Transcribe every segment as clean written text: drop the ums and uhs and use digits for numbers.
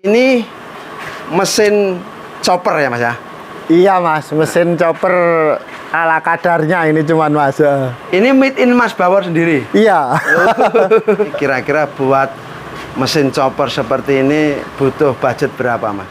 Ini mesin chopper ya mas ya? Iya mas, mesin chopper ala kadarnya ini cuman mas. Ini made in Mas Bawor sendiri? Iya. Kira-kira buat mesin chopper seperti ini butuh budget berapa mas?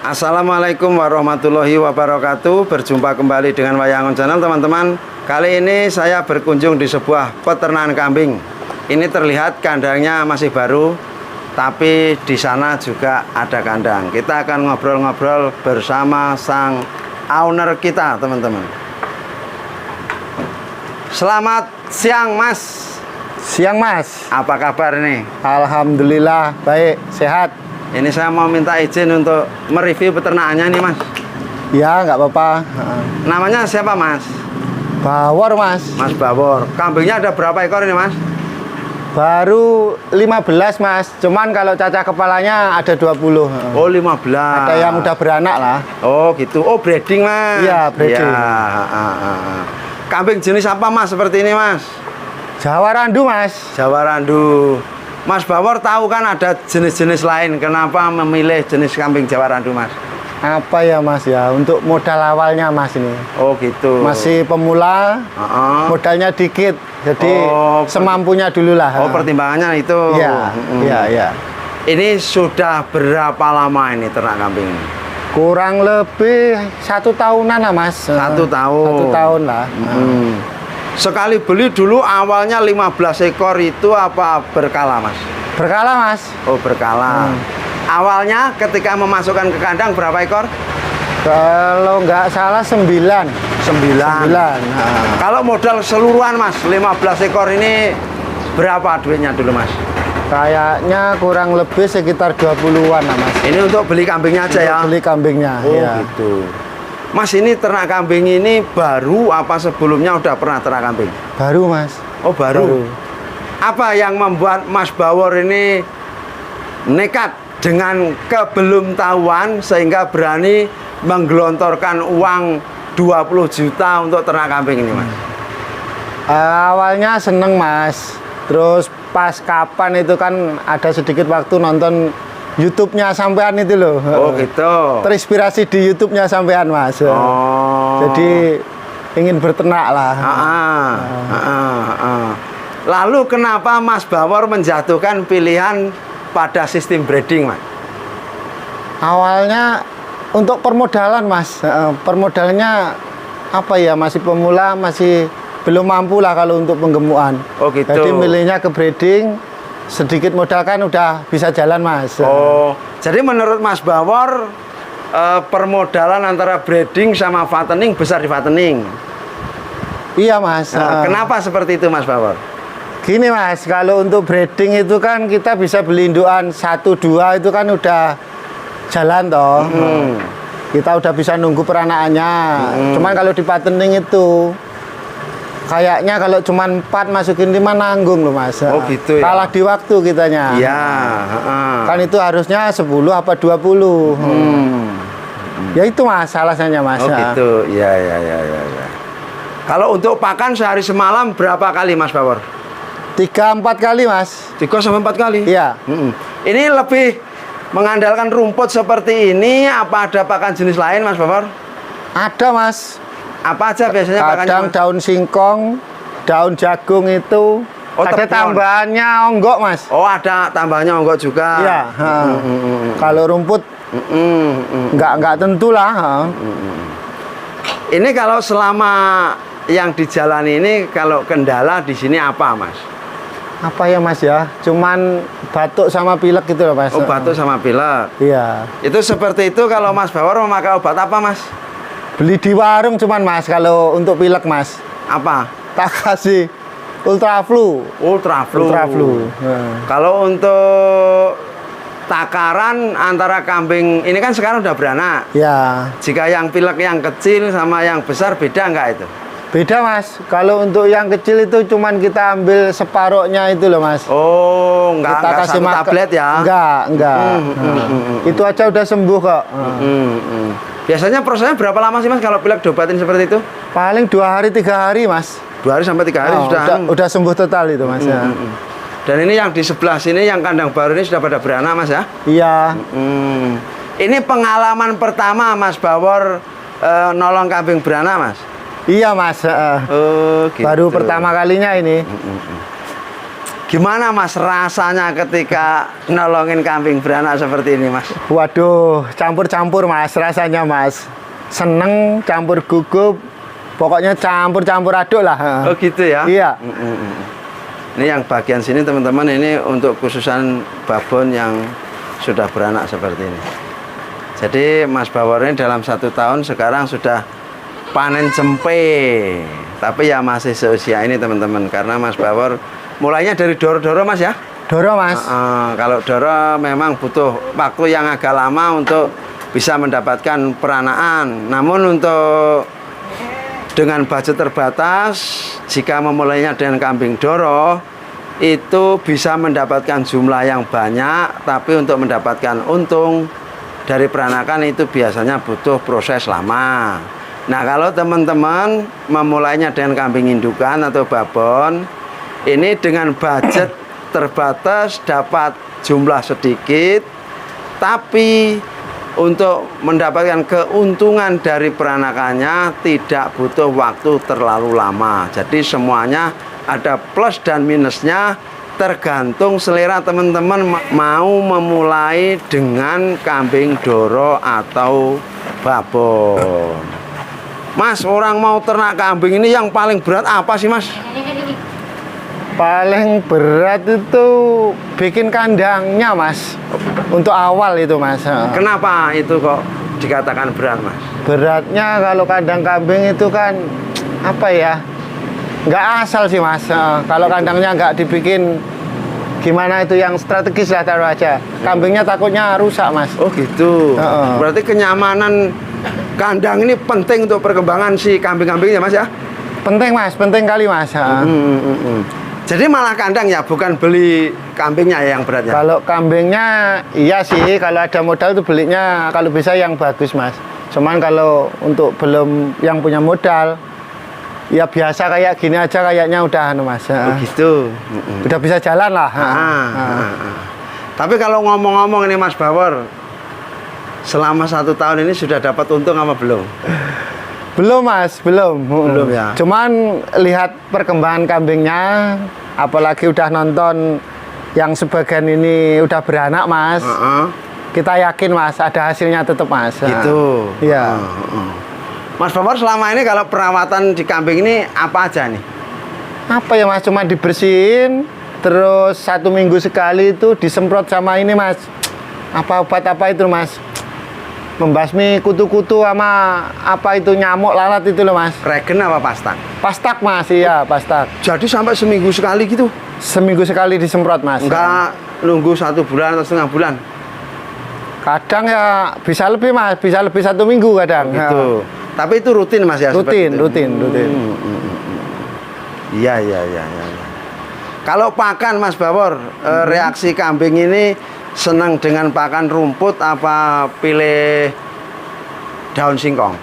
Assalamualaikum warahmatullahi wabarakatuh. Berjumpa kembali dengan Wayangon Channel teman-teman. Kali ini saya berkunjung di sebuah peternakan kambing. Ini terlihat kandangnya masih baru, tapi di sana juga ada kandang. Kita akan ngobrol-ngobrol bersama sang owner kita, teman-teman. Selamat siang, Mas. Siang mas. Apa kabar nih? Alhamdulillah baik, sehat. Ini saya mau minta izin untuk mereview peternakannya nih, Mas. Ya nggak apa-apa. Namanya siapa, Mas? Bawor mas. Mas Bawor. Kambingnya ada berapa ekor ini, Mas? Baru 15 mas. Cuman kalau cacah kepalanya ada 20. Oh, 15. Ada yang udah beranak lah. Oh, gitu. Oh, breeding, Mas. Iya, breeding. Ya. Kambing jenis apa, Mas? Seperti ini, Mas? Jawa Randu mas. Jawa Randu. Mas Bawor tahu kan ada jenis-jenis lain. Kenapa memilih jenis kambing Jawa Randu, Mas? Apa ya mas ya, untuk modal awalnya mas ini. Oh, gitu. Masih pemula, modalnya dikit. Jadi semampunya dulu lah. Oh, pertimbangannya itu. Iya, iya. Ini sudah berapa lama ini ternak kambing ini? Kurang lebih 1 tahunan lah mas. 1 tahun. 1 tahun lah. Sekali beli dulu awalnya 15 ekor itu apa berkala, Mas? Berkala mas. Oh, berkala. Awalnya ketika memasukkan ke kandang berapa ekor? Kalau nggak salah 9. 9. Kalau modal seluruhan, Mas, 15 ekor ini berapa duitnya dulu, Mas? Kayaknya kurang lebih sekitar 20-an lah mas. Ini untuk beli kambingnya aja ya? Beli kambingnya. Oh, ya. gitu. Mas, ini ternak kambing ini baru apa sebelumnya udah pernah ternak kambing? Baru mas. Oh, baru. Apa yang membuat Mas Bawor ini nekat dengan kebelumtahuan sehingga berani menggelontorkan uang 20 juta untuk ternak kambing ini, Mas? Awalnya seneng mas. Terus pas kapan itu kan ada sedikit waktu nonton YouTube-nya sampean itu loh. Oh, gitu. Terinspirasi di YouTube-nya sampean mas. Oh. Jadi ingin berternak lah. Lalu kenapa Mas Bawor menjatuhkan pilihan pada sistem breeding, Mas? Awalnya untuk permodalan mas. Permodalannya apa ya, masih pemula, masih belum mampu lah kalau untuk penggemukan. Oh, gitu. Jadi milihnya ke breeding, sedikit modal kan udah bisa jalan mas. Oh, jadi menurut Mas Bawor permodalan antara breeding sama fattening besar di fattening. Iya mas. Kenapa seperti itu, Mas Bawor? Gini mas, kalau untuk breeding itu kan kita bisa beli indukan 1-2 itu kan udah jalan toh. Kita udah bisa nunggu peranakannya. Cuman kalau di fattening itu kayaknya kalau cuman 4 masukin 5 nanggung loh mas. Oh, gitu ya. Kalah di waktu kitanya. Iya. Kan itu harusnya 10 apa 20. Ya itu mas alasannya mas. Oh, gitu. Iya. Kalau untuk pakan sehari semalam berapa kali, Mas Bawor? 3-4 kali mas. 3-4 kali? Iya. Ini lebih mengandalkan rumput seperti ini, apa ada pakan jenis lain, Mas Bawor? Ada mas. Apa aja biasanya pakannya? Kadang daun singkong, daun jagung itu. Oh, ada tepon. tambahannya onggok mas. Oh, ada tambahannya onggok juga. Iya. Kalau rumput nggak tentu lah. Ini kalau selama yang dijalani ini, kalau kendala di sini apa, Mas? Apa ya mas ya? Cuman batuk sama pilek gitu loh mas. Oh, batuk sama pilek. Iya. Itu seperti itu. Kalau Mas Bawor memakai obat apa, Mas? Beli di warung cuman mas. Kalau untuk pilek mas, Apa? tak kasih Ultraflu. Ultraflu. Kalau untuk takaran antara kambing ini kan sekarang udah beranak. Ya. Jika yang pilek yang kecil sama yang besar beda nggak itu? Beda mas. Kalau untuk yang kecil itu cuman kita ambil separohnya itu loh mas. Oh, Kita nggak kasih satu tablet ya? Enggak. Itu aja udah sembuh kok. Biasanya prosesnya berapa lama sih, Mas, kalau pilek diobatin seperti itu? Paling 2 hari 3 hari mas. 2 hari sampai 3 hari udah sembuh total itu mas. Dan ini yang di sebelah sini yang kandang baru ini sudah pada beranak Mas ya? Iya. Ini pengalaman pertama Mas Bawor nolong kambing beranak Mas? Iya Mas. Oh gitu. Baru pertama kalinya ini. Gimana Mas rasanya ketika nolongin kambing beranak seperti ini Mas? Waduh, campur-campur Mas rasanya Mas. Seneng, campur gugup, pokoknya campur-campur aduk lah. Oh gitu ya? Iya. Ini yang bagian sini teman-teman, ini untuk khususan babon yang sudah beranak seperti ini. Jadi Mas Bawor ini dalam 1 tahun sekarang sudah panen cempe. Tapi ya masih seusia ini teman-teman, karena Mas Bawor mulainya dari doro-doro Mas ya? Doro Mas. Kalau doro memang butuh waktu yang agak lama untuk bisa mendapatkan peranaan. Namun untuk dengan budget terbatas, jika memulainya dengan kambing doro, itu bisa mendapatkan jumlah yang banyak, tapi untuk mendapatkan untung dari peranakan itu biasanya butuh proses lama. Nah, kalau teman-teman memulainya dengan kambing indukan atau babon, ini dengan budget terbatas dapat jumlah sedikit, tapi untuk mendapatkan keuntungan dari peranakannya tidak butuh waktu terlalu lama. Jadi semuanya ada plus dan minusnya, tergantung selera teman-teman mau memulai dengan kambing doro atau babon. Mas, orang mau ternak kambing ini yang paling berat apa sih Mas? Paling berat itu bikin kandangnya Mas. Untuk awal itu Mas. Kenapa itu kok dikatakan berat Mas? Beratnya kalau kandang kambing itu kan apa ya? Nggak asal sih Mas. Kalau kandangnya nggak dibikin gimana itu yang strategis lah taruh aja. Kambingnya takutnya rusak Mas. Oh gitu. Berarti kenyamanan kandang ini penting untuk perkembangan si kambing-kambingnya Mas ya? Penting Mas, penting kali Mas. Jadi malah kandang ya, bukan beli kambingnya yang beratnya? Kalau kambingnya iya sih, kalau ada modal tuh belinya kalau bisa yang bagus Mas. Cuman kalau untuk belum yang punya modal, ya biasa kayak gini aja kayaknya udah Mas. Oh gitu. Udah bisa jalan lah. Tapi kalau ngomong-ngomong ini Mas Bawor, selama 1 tahun ini sudah dapat untung apa belum? Belum Mas, belum. Belum ya. Cuman lihat perkembangan kambingnya, apalagi udah nonton yang sebagian ini udah beranak Mas. Kita yakin Mas ada hasilnya tetap Mas. Gitu. Iya. Mas Bawor selama ini kalau perawatan di kambing ini apa aja nih? Apa ya Mas, cuma dibersihin, terus 1 minggu sekali itu disemprot sama ini Mas. Apa obat apa itu Mas? Membasmi kutu-kutu sama apa itu nyamuk lalat itu loh Mas. Regen apa pastak? Pastak Mas, iya pastak. Jadi sampai seminggu sekali gitu? Seminggu sekali disemprot Mas. Enggak nunggu 1 bulan atau setengah bulan? Kadang ya bisa lebih Mas, bisa lebih 1 minggu kadang. Gitu. Tapi itu rutin Mas ya? Rutin. Iya. Kalau pakan Mas Bawor, reaksi kambing ini senang dengan pakan rumput apa pilih daun singkong?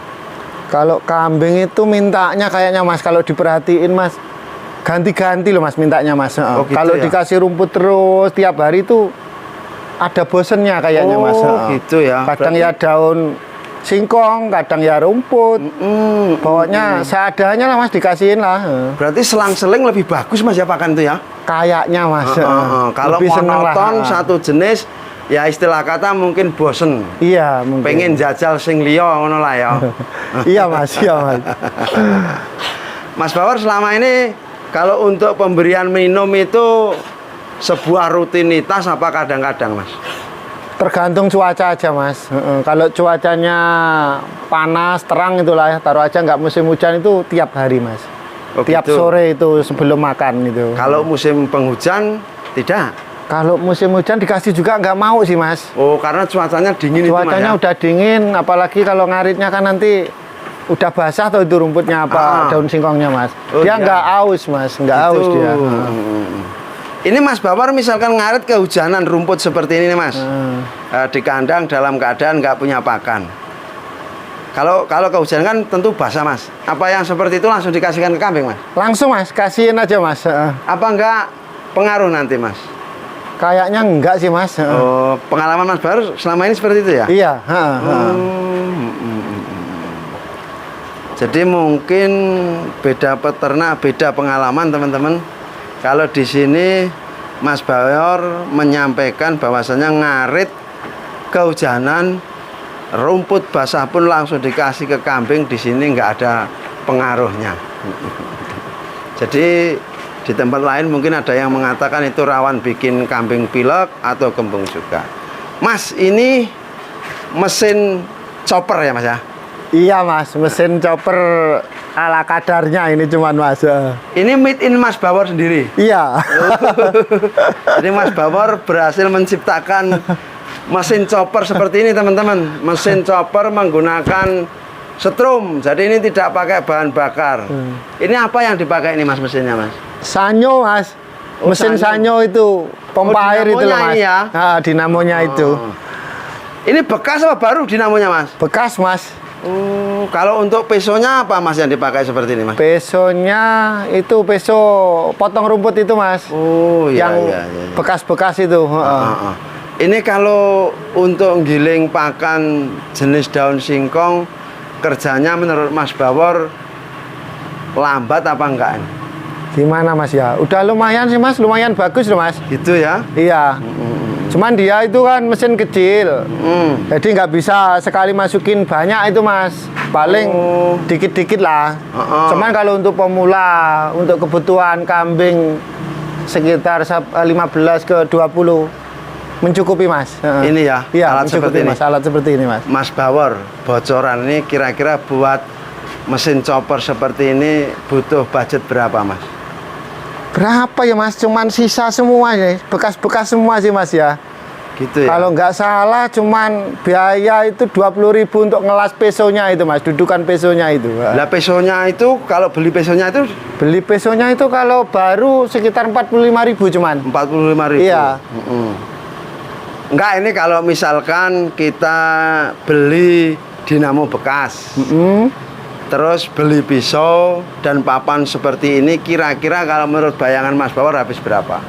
Kalau kambing itu mintanya kayaknya Mas, kalau diperhatiin Mas, ganti-ganti loh Mas mintanya Mas. Oh, gitu kalau ya? dikasih rumput terus tiap hari itu ada bosennya kayaknya Mas. Oh gitu ya. Kadang ya daun singkong, kadang ya rumput. Pokoknya seadanya lah Mas, dikasihin lah. Berarti selang-seling lebih bagus Mas ya pakan itu ya? Kayaknya Mas. Kalau Lebih seneng lah. monoton satu jenis, ya istilah kata mungkin bosen. Iya mungkin. Pengen jajal sing liya ngono lah ya. Iya Mas, iya Mas. Mas Bawor selama ini kalau untuk pemberian minum itu sebuah rutinitas apa kadang-kadang Mas? Tergantung cuaca aja Mas. Kalau cuacanya panas, terang itulah ya, taruh aja nggak musim hujan itu tiap hari Mas. Oh, tiap gitu. sore itu sebelum makan itu. Kalau musim penghujan tidak? Kalau musim hujan dikasih juga nggak mau sih Mas. Oh karena cuacanya dingin Cuacanya itu Mas ya? udah dingin, apalagi kalau ngaritnya kan nanti udah basah atau itu rumputnya apa daun singkongnya Mas. Oh, dia iya. nggak aus Mas, nggak aus dia. Ini Mas Bawor misalkan ngarit kehujanan rumput seperti ini nih Mas, di kandang dalam keadaan nggak punya pakan. Kalau kehujanan kan tentu basah Mas. Apa yang seperti itu langsung dikasihkan ke kambing Mas? Langsung Mas, kasihin aja Mas. Apa enggak pengaruh nanti Mas? Kayaknya enggak sih Mas. Oh, pengalaman Mas Bauer selama ini seperti itu ya? Iya. Jadi mungkin beda peternak, beda pengalaman teman-teman. Kalau di sini Mas Bauer menyampaikan bahwasanya ngarit kehujanan, rumput basah pun langsung dikasih ke kambing, di sini nggak ada pengaruhnya. Jadi di tempat lain mungkin ada yang mengatakan itu rawan bikin kambing pilek atau kembung juga. Mas, ini mesin chopper ya Mas ya? Iya Mas, mesin chopper ala kadarnya ini cuman Mas. Ini made in Mas Bauer sendiri? Iya. Jadi Mas Bauer berhasil menciptakan mesin chopper seperti ini teman-teman. Mesin chopper menggunakan setrum, jadi ini tidak pakai bahan bakar. Ini apa yang dipakai ini Mas mesinnya Mas? Sanyo Mas. Oh, Mesin sanyo. sanyo itu, pompa air itu loh dinamonya Mas. ya? Dinamonya itu. Ini bekas apa baru dinamonya Mas? Bekas Mas. Kalau untuk pesonya apa Mas yang dipakai seperti ini Mas? Pesonya itu peso potong rumput itu Mas. Oh iya, yang iya. bekas-bekas itu. Ini kalau untuk giling pakan jenis daun singkong, kerjanya menurut Mas Bauer lambat apa enggak? Gimana Mas ya? Udah lumayan sih Mas, lumayan bagus loh Mas. Gitu ya? Iya. Cuman dia itu kan mesin kecil, jadi nggak bisa sekali masukin banyak itu Mas. Paling dikit-dikit lah. Cuman kalau untuk pemula, untuk kebutuhan kambing sekitar 15 ke 20 mencukupi Mas. Ini ya, Iya, alat seperti ini. Mas, alat seperti ini Mas. Mas Bauer, bocoran ini kira-kira buat mesin chopper seperti ini butuh budget berapa Mas? Berapa ya Mas? Cuman sisa semua ya, bekas-bekas semua sih Mas ya. Gitu ya? Kalau nggak salah cuman biaya itu 20.000 untuk ngelas pesonya itu Mas, dudukan pesonya itu. Lah pesonya itu, kalau beli pesonya itu Beli pesonya itu kalau baru sekitar 45.000 cuman. 45.000. Iya. Enggak, ini kalau misalkan kita beli dinamo bekas, terus beli pisau dan papan seperti ini, kira-kira kalau menurut bayangan Mas Bauer habis berapa?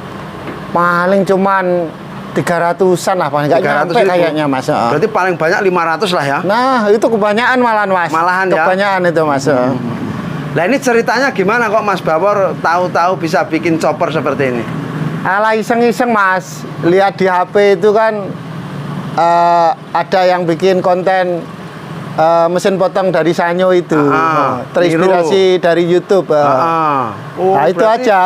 Paling cuman 300-an lah, paling nggak nyampe 300.000. kayaknya Mas. Berarti paling banyak 500 lah ya? Nah, itu kebanyakan malahan Mas. Malahan ya? Kebanyakan itu Mas. Nah ini ceritanya gimana kok Mas Bauer tahu-tahu bisa bikin chopper seperti ini? Alah iseng-iseng Mas, lihat di HP itu kan ada yang bikin konten mesin potong dari sanyo itu, terinspirasi dari YouTube. Nah itu aja.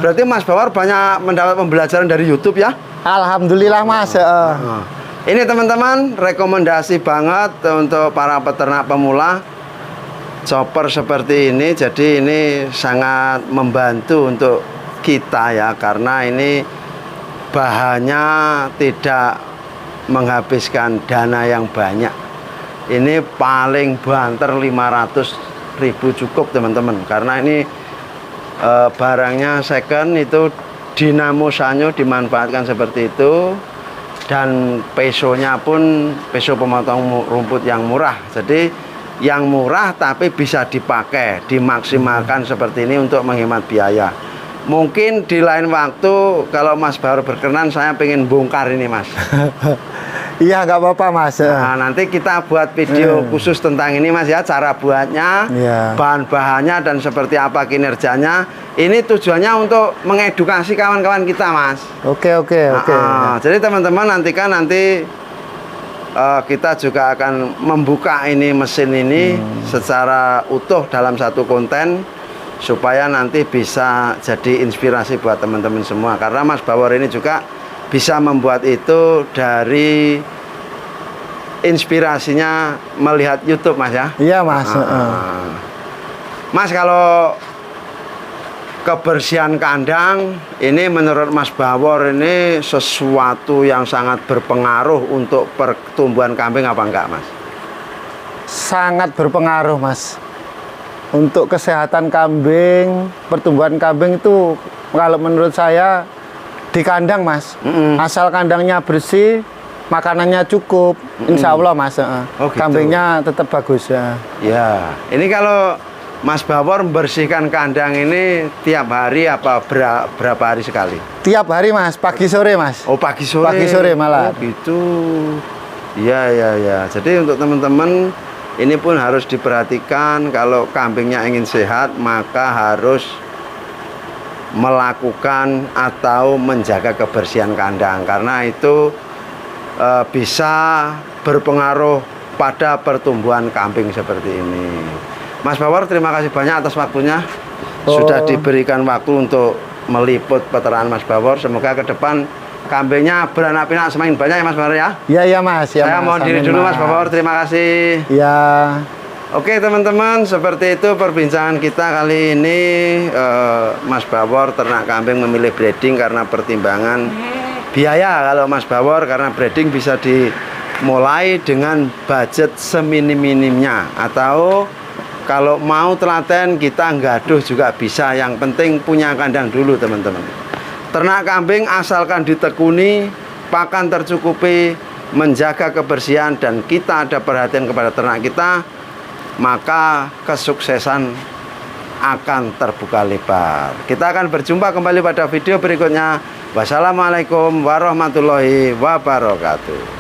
Berarti Mas Bauer banyak mendapat pembelajaran dari YouTube ya? Alhamdulillah Mas. Ini teman-teman rekomendasi banget untuk para peternak pemula, chopper seperti ini. Jadi ini sangat membantu untuk kita ya, karena ini bahannya tidak menghabiskan dana yang banyak. Ini paling banter 500.000 cukup teman-teman, karena ini barangnya second, itu dinamo sanyo dimanfaatkan seperti itu, dan pesonya pun peso pemotong rumput yang murah. Jadi yang murah tapi bisa dipakai, dimaksimalkan seperti ini untuk menghemat biaya. Mungkin di lain waktu kalau Mas Bauer berkenan, saya pengen bongkar ini Mas. Iya nggak apa-apa Mas. Nah nanti kita buat video khusus tentang ini Mas ya, cara buatnya, bahan-bahannya dan seperti apa kinerjanya. Ini tujuannya untuk mengedukasi kawan-kawan kita Mas. Oke. Jadi teman-teman nantikan nanti kita juga akan membuka ini mesin ini secara utuh dalam satu konten, supaya nanti bisa jadi inspirasi buat teman-teman semua. Karena Mas Bauer ini juga bisa membuat itu dari inspirasinya melihat YouTube Mas ya. Iya Mas. Mas, kalau kebersihan kandang ini menurut Mas Bauer ini sesuatu yang sangat berpengaruh untuk pertumbuhan kambing apa enggak Mas? Sangat berpengaruh Mas. Untuk kesehatan kambing, pertumbuhan kambing itu kalau menurut saya di kandang Mas. Asal kandangnya bersih, makanannya cukup, insya Allah Mas. Oh, gitu. Kambingnya tetap bagus ya. Ya, ini kalau Mas Bawor membersihkan kandang ini tiap hari apa berapa hari sekali? Tiap hari Mas, pagi sore Mas. Oh pagi sore. Pagi sore malah. Oh gitu. Iya ya ya. Jadi untuk teman-teman ini pun harus diperhatikan kalau kambingnya ingin sehat maka harus melakukan atau menjaga kebersihan kandang karena itu bisa berpengaruh pada pertumbuhan kambing seperti ini. Mas Bawor, terima kasih banyak atas waktunya. Sudah diberikan waktu untuk meliput peternakan Mas Bawor. Semoga ke depan kambingnya beranak pinak semakin banyak ya Mas Bawor ya. Iya ya Mas. Ya, saya mohon diri dulu Mas Bawor. Terima kasih. Ya. Oke teman-teman, seperti itu perbincangan kita kali ini. Mas Bawor ternak kambing memilih breeding karena pertimbangan biaya. Kalau Mas Bawor karena breeding bisa dimulai dengan budget seminim-minimnya, atau kalau mau telaten kita nggaduh juga bisa. Yang penting punya kandang dulu teman-teman. Ternak kambing asalkan ditekuni, pakan tercukupi, menjaga kebersihan, dan kita ada perhatian kepada ternak kita, maka kesuksesan akan terbuka lebar. Kita akan berjumpa kembali pada video berikutnya. Wassalamualaikum warahmatullahi wabarakatuh.